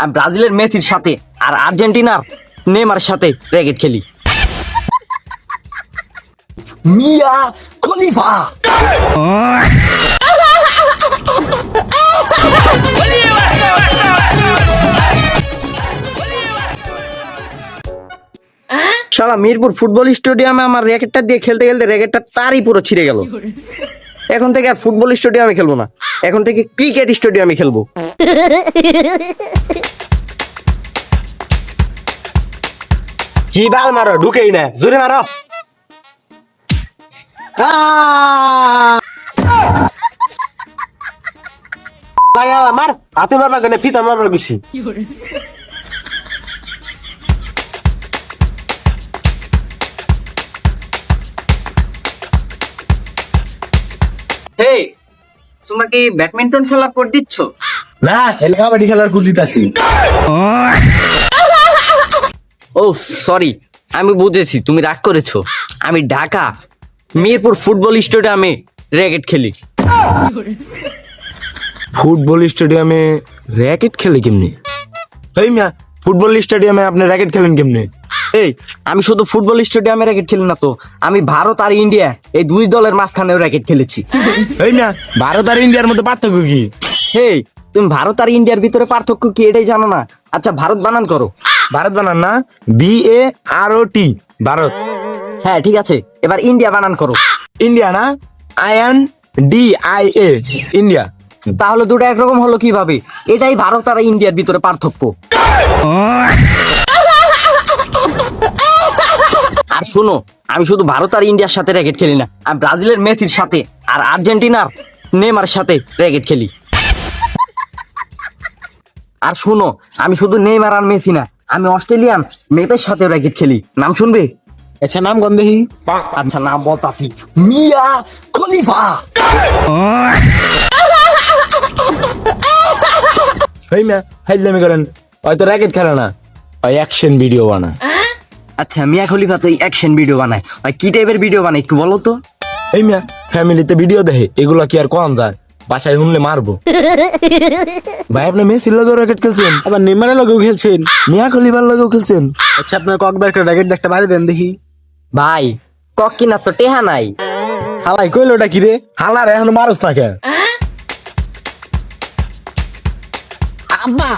আমি ব্রাজিলের মেসির সাথে আর আর্জেন্টিনার নেইমার সাথে র্যাকেট খেলি। মিয়া খলিফা। শালা মিরপুর ফুটবল স্টেডিয়ামে আমার র্যাকেটটা দিয়ে খেলতে খেলতে র্যাকেটটা তারই পুরো ছিঁড়ে গেল। এখন থেকে আর ফুটবল স্টেডিয়ামে খেলবো না, এখন থেকে ক্রিকেট স্টেডিয়ামে খেলবো। কি বাল মারো, ঢুকেই না, জোরে মারো। মার হাতে মারবা কেন, ফিতা মারবা বেশি। হে, তোমরা কি ব্যাডমিন্টন খেলার কোড দিচ্ছ? না, কাবাডি খেলার কুদিত আছি। ও সরি, আমি বুঝেছি তুমি রাগ করেছো। আমি ঢাকা মিরপুর ফুটবল স্টেডিয়ামে র্যাকেট খেলি। ফুটবল স্টেডিয়ামে র্যাকেট খেলে কেমনে? এই মিয়া, ফুটবল স্টেডিয়ামে আপনি র্যাকেট খেলেন কেমনে? এই, আমি শুধু ফুটবল স্টেডিয়ামে র্যাকেট খেলি না তো, আমি ভারত আর ইন্ডিয়া এই দুই দলের মাঝখানেও র্যাকেট খেলেছি। এই মিয়া, ভারত আর ইন্ডিয়ার মধ্যে পার্থক্য কি? হেই, তুমি ভারত আর ইন্ডিয়ার ভিতরে পার্থক্য কি এটাই জানো না? আচ্ছা, ভারত বানান করো। ভারত বানান না, BAROT, ভারত। হ্যাঁ ঠিক আছে, এবার ইন্ডিয়া বানান করো। ইন্ডিয়া না, INDIA, ইন্ডিয়া। তাহলে দুটো একরকম হলো কিভাবে? এটাই ভারত আর ইন্ডিয়ার ভিতরে পার্থক্য। আর শোনো, আমি শুধু ভারত আর ইন্ডিয়ার সাথে র্যাকেট খেলি না, আমি ব্রাজিলের মেসির সাথে আর আর্জেন্টিনার নেইমার সাথে র্যাকেট খেলি। আর শোনো, আমি শুধু নেইমার আর মেসি না, আমি অস্ট্রেলিয়ান মেপের সাথে র্যাকেট খেলি। নাম শুনবে? আচ্ছা, নাম কোন দেখি? আচ্ছা, নাম বলতাছি, মিয়া খলিফা। এই মিয়া, ফাইজলামি করেন, হয়তো র্যাকেট খেলে না, ওই অ্যাকশন ভিডিও বানায়। আচ্ছা, মিয়া খলিফা তো অ্যাকশন ভিডিও বানায়, ওই কি টাইপের ভিডিও বানায় একটু বলো তো? এই মিয়া, ফ্যামিলিতে ভিডিও দেখে, এগুলা কি আর কোন যায়? বাসায় শুনলে মারবো। ভাই, আপনি মেসির লগেও র্যাকেট খেলছেন, আবার নেইমারের লগেও খেলছেন, মিয়া খলিফার লগেও খেলছেন। আচ্ছা, আপনার ককবার একটা র্যাকেট দেখতে পারি দেন দেখি। ভাই, কক কিনা তো টেহা নাই। হালাই কইল ওটা কি রে? হালার এখন মারস না কে? আব্বা